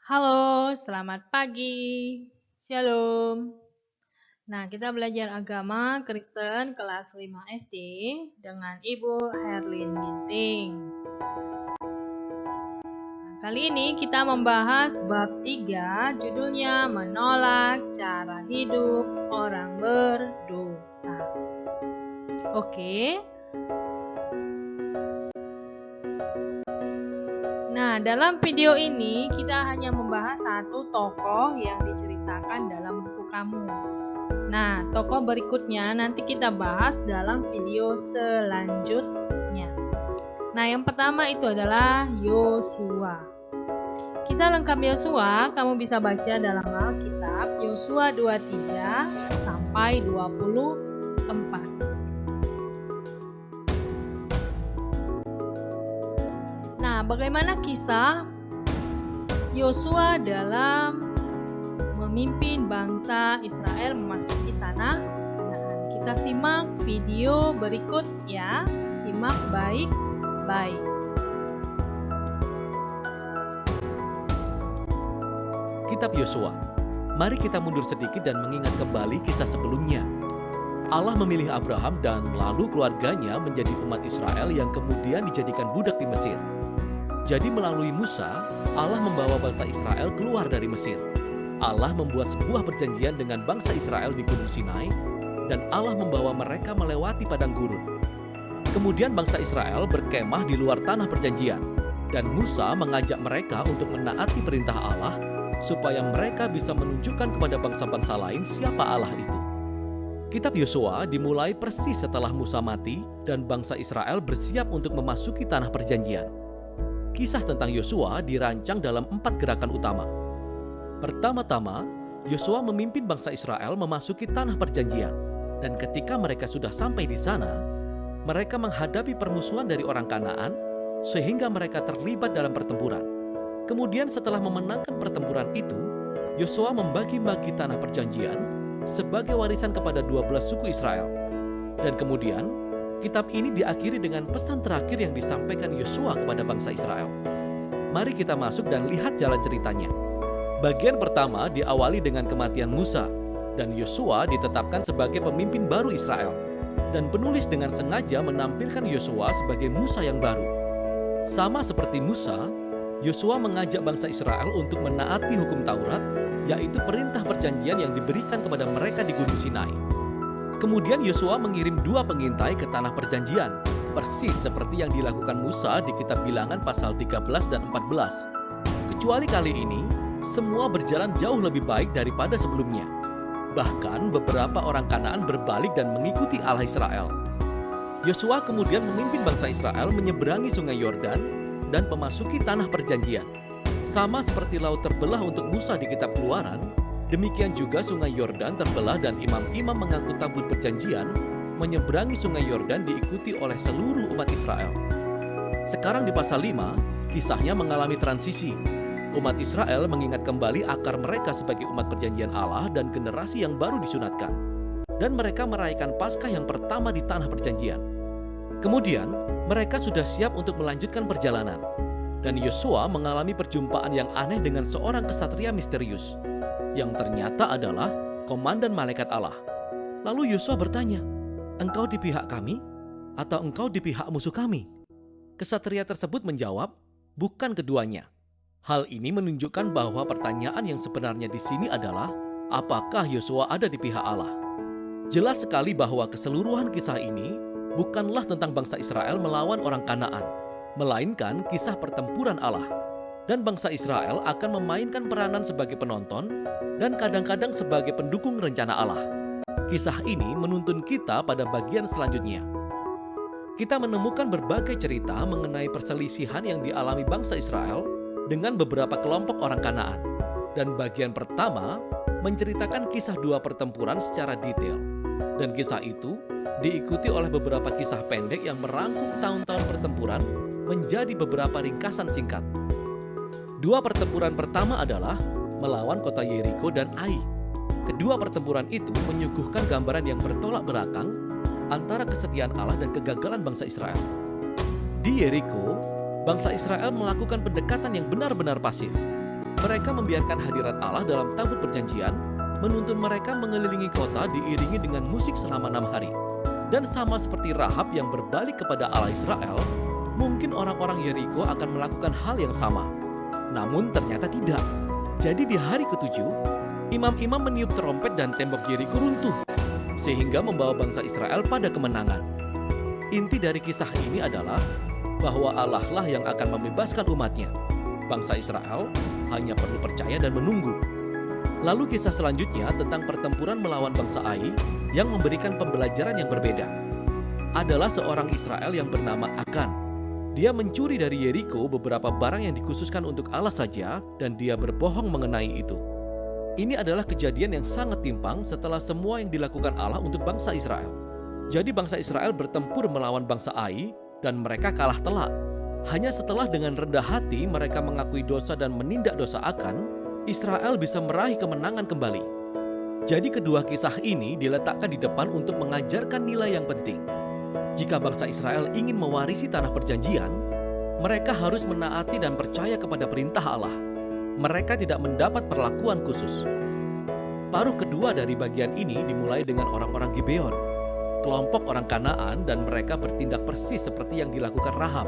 Halo, selamat pagi. Shalom. Nah, kita belajar agama Kristen kelas 5 SD dengan Ibu Herlin Ginting. Nah, kali ini kita membahas bab 3, judulnya Menolak Cara Hidup Orang Berdosa. Oke. Nah, dalam video ini kita hanya membahas satu tokoh yang diceritakan dalam buku kamu. Nah, tokoh berikutnya nanti kita bahas dalam video selanjutnya. Nah, yang pertama itu adalah Yosua. Kisah lengkap Yosua kamu bisa baca dalam Alkitab Yosua 23 sampai 24. Nah, bagaimana kisah Yosua dalam memimpin bangsa Israel memasuki tanah Kanaan? Kita simak video berikut ya. Simak baik-baik. Kitab Yosua. Mari kita mundur sedikit dan mengingat kembali kisah sebelumnya. Allah memilih Abraham dan lalu keluarganya menjadi umat Israel yang kemudian dijadikan budak di Mesir. Jadi melalui Musa, Allah membawa bangsa Israel keluar dari Mesir. Allah membuat sebuah perjanjian dengan bangsa Israel di Gunung Sinai, dan Allah membawa mereka melewati padang gurun. Kemudian bangsa Israel berkemah di luar tanah perjanjian, dan Musa mengajak mereka untuk menaati perintah Allah, supaya mereka bisa menunjukkan kepada bangsa-bangsa lain siapa Allah itu. Kitab Yosua dimulai persis setelah Musa mati, dan bangsa Israel bersiap untuk memasuki tanah perjanjian. Kisah tentang Yosua dirancang dalam 4 gerakan utama. Pertama-tama, Yosua memimpin bangsa Israel memasuki tanah perjanjian, dan ketika mereka sudah sampai di sana, mereka menghadapi permusuhan dari orang Kanaan, sehingga mereka terlibat dalam pertempuran. Kemudian setelah memenangkan pertempuran itu, Yosua membagi-bagi tanah perjanjian sebagai warisan kepada 12 suku Israel. Dan kemudian, kitab ini diakhiri dengan pesan terakhir yang disampaikan Yosua kepada bangsa Israel. Mari kita masuk dan lihat jalan ceritanya. Bagian pertama diawali dengan kematian Musa, dan Yosua ditetapkan sebagai pemimpin baru Israel. Dan penulis dengan sengaja menampilkan Yosua sebagai Musa yang baru. Sama seperti Musa, Yosua mengajak bangsa Israel untuk menaati hukum Taurat, yaitu perintah perjanjian yang diberikan kepada mereka di Gunung Sinai. Kemudian Yosua mengirim 2 pengintai ke tanah perjanjian, persis seperti yang dilakukan Musa di kitab Bilangan pasal 13 dan 14. Kecuali kali ini, semua berjalan jauh lebih baik daripada sebelumnya. Bahkan beberapa orang Kanaan berbalik dan mengikuti Allah Israel. Yosua kemudian memimpin bangsa Israel menyeberangi sungai Yordan dan memasuki tanah perjanjian. Sama seperti laut terbelah untuk Musa di kitab Keluaran, demikian juga sungai Yordan terbelah dan imam-imam mengangkut tabut perjanjian menyeberangi sungai Yordan diikuti oleh seluruh umat Israel. Sekarang di pasal 5, kisahnya mengalami transisi. Umat Israel mengingat kembali akar mereka sebagai umat perjanjian Allah dan generasi yang baru disunatkan. Dan mereka merayakan Paskah yang pertama di tanah perjanjian. Kemudian, mereka sudah siap untuk melanjutkan perjalanan. Dan Yosua mengalami perjumpaan yang aneh dengan seorang kesatria misterius, yang ternyata adalah komandan malaikat Allah. Lalu Yosua bertanya, "Engkau di pihak kami, atau engkau di pihak musuh kami?" Kesatria tersebut menjawab, "Bukan keduanya." Hal ini menunjukkan bahwa pertanyaan yang sebenarnya di sini adalah, apakah Yosua ada di pihak Allah? Jelas sekali bahwa keseluruhan kisah ini bukanlah tentang bangsa Israel melawan orang Kanaan, melainkan kisah pertempuran Allah. Dan bangsa Israel akan memainkan peranan sebagai penonton dan kadang-kadang sebagai pendukung rencana Allah. Kisah ini menuntun kita pada bagian selanjutnya. Kita menemukan berbagai cerita mengenai perselisihan yang dialami bangsa Israel dengan beberapa kelompok orang Kanaan. Dan bagian pertama menceritakan kisah 2 pertempuran secara detail. Dan kisah itu diikuti oleh beberapa kisah pendek yang merangkum tahun-tahun pertempuran menjadi beberapa ringkasan singkat. 2 pertempuran pertama adalah melawan kota Yeriko dan Ai. Kedua pertempuran itu menyuguhkan gambaran yang bertolak belakang antara kesetiaan Allah dan kegagalan bangsa Israel. Di Yeriko, bangsa Israel melakukan pendekatan yang benar-benar pasif. Mereka membiarkan hadirat Allah dalam tabut perjanjian, menuntun mereka mengelilingi kota diiringi dengan musik selama 6 hari. Dan sama seperti Rahab yang berbalik kepada Allah Israel, mungkin orang-orang Yeriko akan melakukan hal yang sama. Namun ternyata tidak. Jadi di hari ketujuh, imam-imam meniup trompet dan tembok Yeriko runtuh, sehingga membawa bangsa Israel pada kemenangan. Inti dari kisah ini adalah bahwa Allah lah yang akan membebaskan umatnya. Bangsa Israel hanya perlu percaya dan menunggu. Lalu kisah selanjutnya tentang pertempuran melawan bangsa Ai yang memberikan pembelajaran yang berbeda. Adalah seorang Israel yang bernama Akan. Dia mencuri dari Yeriko beberapa barang yang dikhususkan untuk Allah saja dan dia berbohong mengenai itu. Ini adalah kejadian yang sangat timpang setelah semua yang dilakukan Allah untuk bangsa Israel. Jadi bangsa Israel bertempur melawan bangsa Ai dan mereka kalah telak. Hanya setelah dengan rendah hati mereka mengakui dosa dan menindak dosa Akan, Israel bisa meraih kemenangan kembali. Jadi kedua kisah ini diletakkan di depan untuk mengajarkan nilai yang penting. Jika bangsa Israel ingin mewarisi tanah perjanjian, mereka harus menaati dan percaya kepada perintah Allah. Mereka tidak mendapat perlakuan khusus. Paruh kedua dari bagian ini dimulai dengan orang-orang Gibeon, kelompok orang Kanaan, dan mereka bertindak persis seperti yang dilakukan Rahab,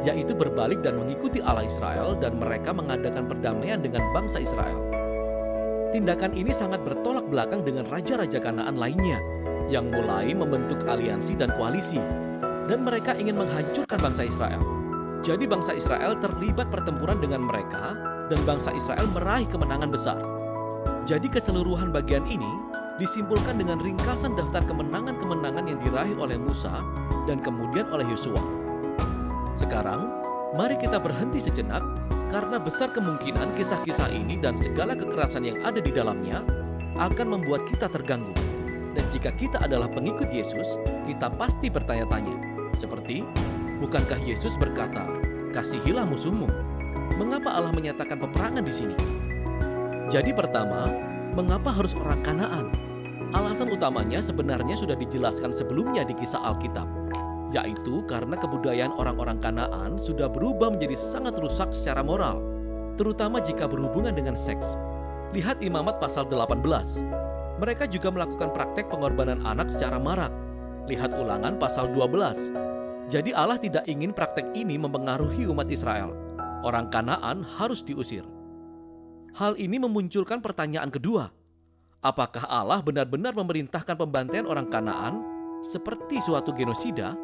yaitu berbalik dan mengikuti Allah Israel dan mereka mengadakan perdamaian dengan bangsa Israel. Tindakan ini sangat bertolak belakang dengan raja-raja Kanaan lainnya yang mulai membentuk aliansi dan koalisi, dan mereka ingin menghancurkan bangsa Israel. Jadi bangsa Israel terlibat pertempuran dengan mereka dan bangsa Israel meraih kemenangan besar. Jadi keseluruhan bagian ini disimpulkan dengan ringkasan daftar kemenangan-kemenangan yang diraih oleh Musa dan kemudian oleh Yosua. Sekarang, mari kita berhenti sejenak karena besar kemungkinan kisah-kisah ini dan segala kekerasan yang ada di dalamnya akan membuat kita terganggu. Dan jika kita adalah pengikut Yesus, kita pasti bertanya-tanya. Seperti, bukankah Yesus berkata, "Kasihilah musuhmu"? Mengapa Allah menyatakan peperangan di sini? Jadi pertama, mengapa harus orang Kanaan? Alasan utamanya sebenarnya sudah dijelaskan sebelumnya di kisah Alkitab, yaitu karena kebudayaan orang-orang Kanaan sudah berubah menjadi sangat rusak secara moral, terutama jika berhubungan dengan seks. Lihat Imamat pasal 18. Mereka juga melakukan praktek pengorbanan anak secara marak. Lihat Ulangan pasal 12. Jadi Allah tidak ingin praktek ini mempengaruhi umat Israel. Orang Kanaan harus diusir. Hal ini memunculkan pertanyaan kedua. Apakah Allah benar-benar memerintahkan pembantaian orang Kanaan seperti suatu genosida?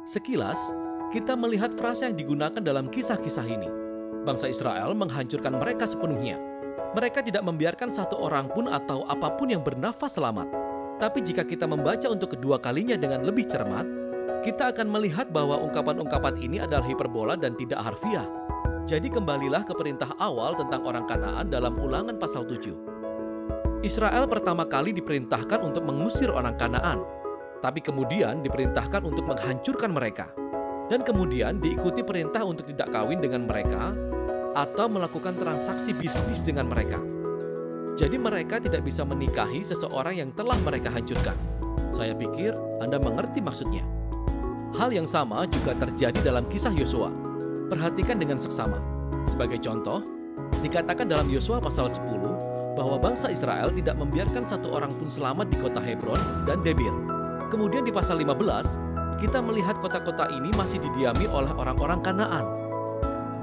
Sekilas, kita melihat frasa yang digunakan dalam kisah-kisah ini. Bangsa Israel menghancurkan mereka sepenuhnya. Mereka tidak membiarkan satu orang pun atau apapun yang bernafas selamat. Tapi jika kita membaca untuk kedua kalinya dengan lebih cermat, kita akan melihat bahwa ungkapan-ungkapan ini adalah hiperbola dan tidak harfiah. Jadi kembalilah ke perintah awal tentang orang Kanaan dalam Ulangan pasal 7. Israel pertama kali diperintahkan untuk mengusir orang Kanaan, tapi kemudian diperintahkan untuk menghancurkan mereka. Dan kemudian diikuti perintah untuk tidak kawin dengan mereka atau melakukan transaksi bisnis dengan mereka. Jadi mereka tidak bisa menikahi seseorang yang telah mereka hancurkan. Saya pikir Anda mengerti maksudnya. Hal yang sama juga terjadi dalam kisah Yosua. Perhatikan dengan seksama. Sebagai contoh, dikatakan dalam Yosua pasal 10 bahwa bangsa Israel tidak membiarkan satu orang pun selamat di kota Hebron dan Debir. Kemudian di pasal 15, kita melihat kota-kota ini masih didiami oleh orang-orang Kanaan.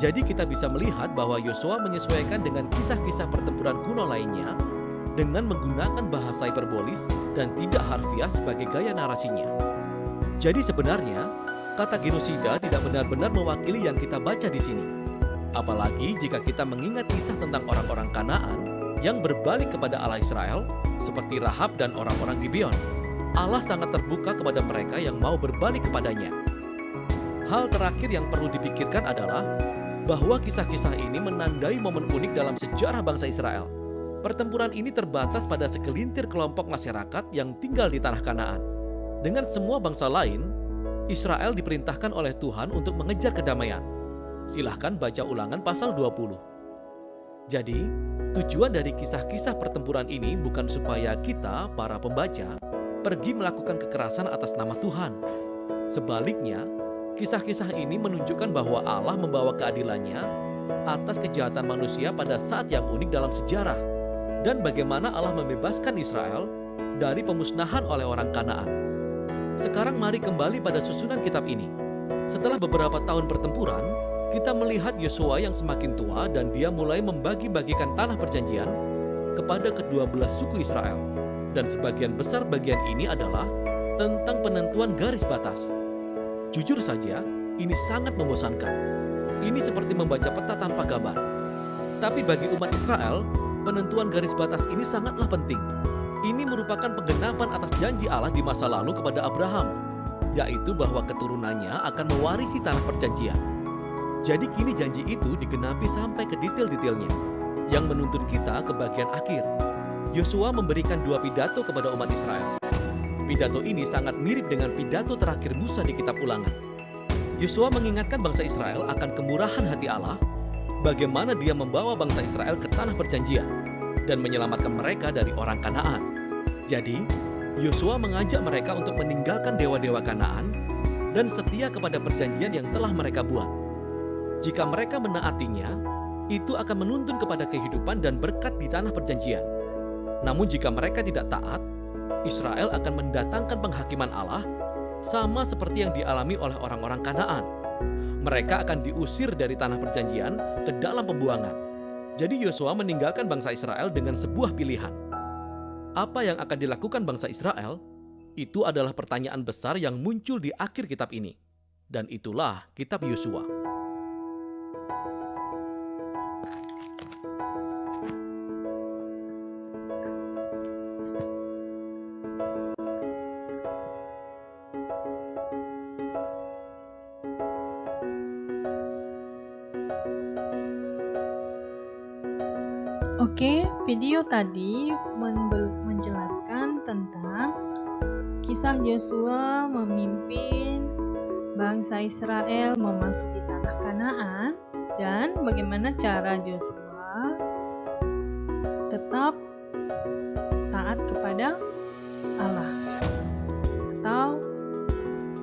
Jadi kita bisa melihat bahwa Yosua menyesuaikan dengan kisah-kisah pertempuran kuno lainnya dengan menggunakan bahasa hiperbolis dan tidak harfiah sebagai gaya narasinya. Jadi sebenarnya, kata genosida tidak benar-benar mewakili yang kita baca di sini. Apalagi jika kita mengingat kisah tentang orang-orang Kanaan yang berbalik kepada Allah Israel, seperti Rahab dan orang-orang Gibeon. Allah sangat terbuka kepada mereka yang mau berbalik kepadanya. Hal terakhir yang perlu dipikirkan adalah bahwa kisah-kisah ini menandai momen unik dalam sejarah bangsa Israel. Pertempuran ini terbatas pada segelintir kelompok masyarakat yang tinggal di tanah Kanaan. Dengan semua bangsa lain, Israel diperintahkan oleh Tuhan untuk mengejar kedamaian. Silahkan baca Ulangan pasal 20. Jadi, tujuan dari kisah-kisah pertempuran ini bukan supaya kita, para pembaca, pergi melakukan kekerasan atas nama Tuhan. Sebaliknya, kisah-kisah ini menunjukkan bahwa Allah membawa keadilannya atas kejahatan manusia pada saat yang unik dalam sejarah dan bagaimana Allah membebaskan Israel dari pemusnahan oleh orang Kanaan. Sekarang mari kembali pada susunan kitab ini. Setelah beberapa tahun pertempuran, kita melihat Yosua yang semakin tua dan dia mulai membagi-bagikan tanah perjanjian kepada kedua belah suku Israel. Dan sebagian besar bagian ini adalah tentang penentuan garis batas. Jujur saja, ini sangat membosankan. Ini seperti membaca peta tanpa gambar. Tapi bagi umat Israel, penentuan garis batas ini sangatlah penting. Ini merupakan penggenapan atas janji Allah di masa lalu kepada Abraham, yaitu bahwa keturunannya akan mewarisi tanah perjanjian. Jadi kini janji itu digenapi sampai ke detail-detailnya, yang menuntun kita ke bagian akhir. Yosua memberikan 2 pidato kepada umat Israel. Pidato ini sangat mirip dengan pidato terakhir Musa di kitab Ulangan. Yosua mengingatkan bangsa Israel akan kemurahan hati Allah, bagaimana dia membawa bangsa Israel ke tanah perjanjian dan menyelamatkan mereka dari orang Kanaan. Jadi, Yosua mengajak mereka untuk meninggalkan dewa-dewa Kanaan dan setia kepada perjanjian yang telah mereka buat. Jika mereka menaatinya, itu akan menuntun kepada kehidupan dan berkat di tanah perjanjian. Namun jika mereka tidak taat, Israel akan mendatangkan penghakiman Allah sama seperti yang dialami oleh orang-orang Kanaan. Mereka akan diusir dari tanah perjanjian ke dalam pembuangan. Jadi Yosua meninggalkan bangsa Israel dengan sebuah pilihan. Apa yang akan dilakukan bangsa Israel? Itu adalah pertanyaan besar yang muncul di akhir kitab ini. Dan itulah kitab Yosua. Oke, video tadi menjelaskan tentang kisah Yosua memimpin bangsa Israel memasuki tanah Kanaan dan bagaimana cara Yosua tetap taat kepada Allah atau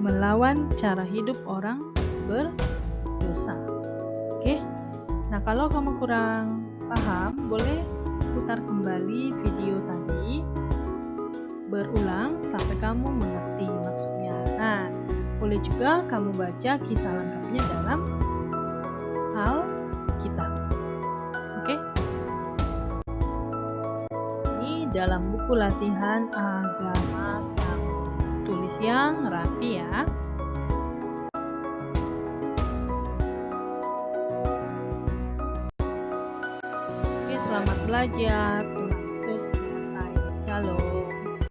melawan cara hidup orang berdosa. Oke. Nah, kalau kamu kurang paham, boleh putar kembali video tadi berulang sampai kamu mengerti maksudnya. Nah, boleh juga kamu baca kisah lengkapnya dalam Alkitab. Oke? Ini dalam buku latihan agama kamu. Tulis yang rapi ya. Selamat belajar, Tuhan Yesus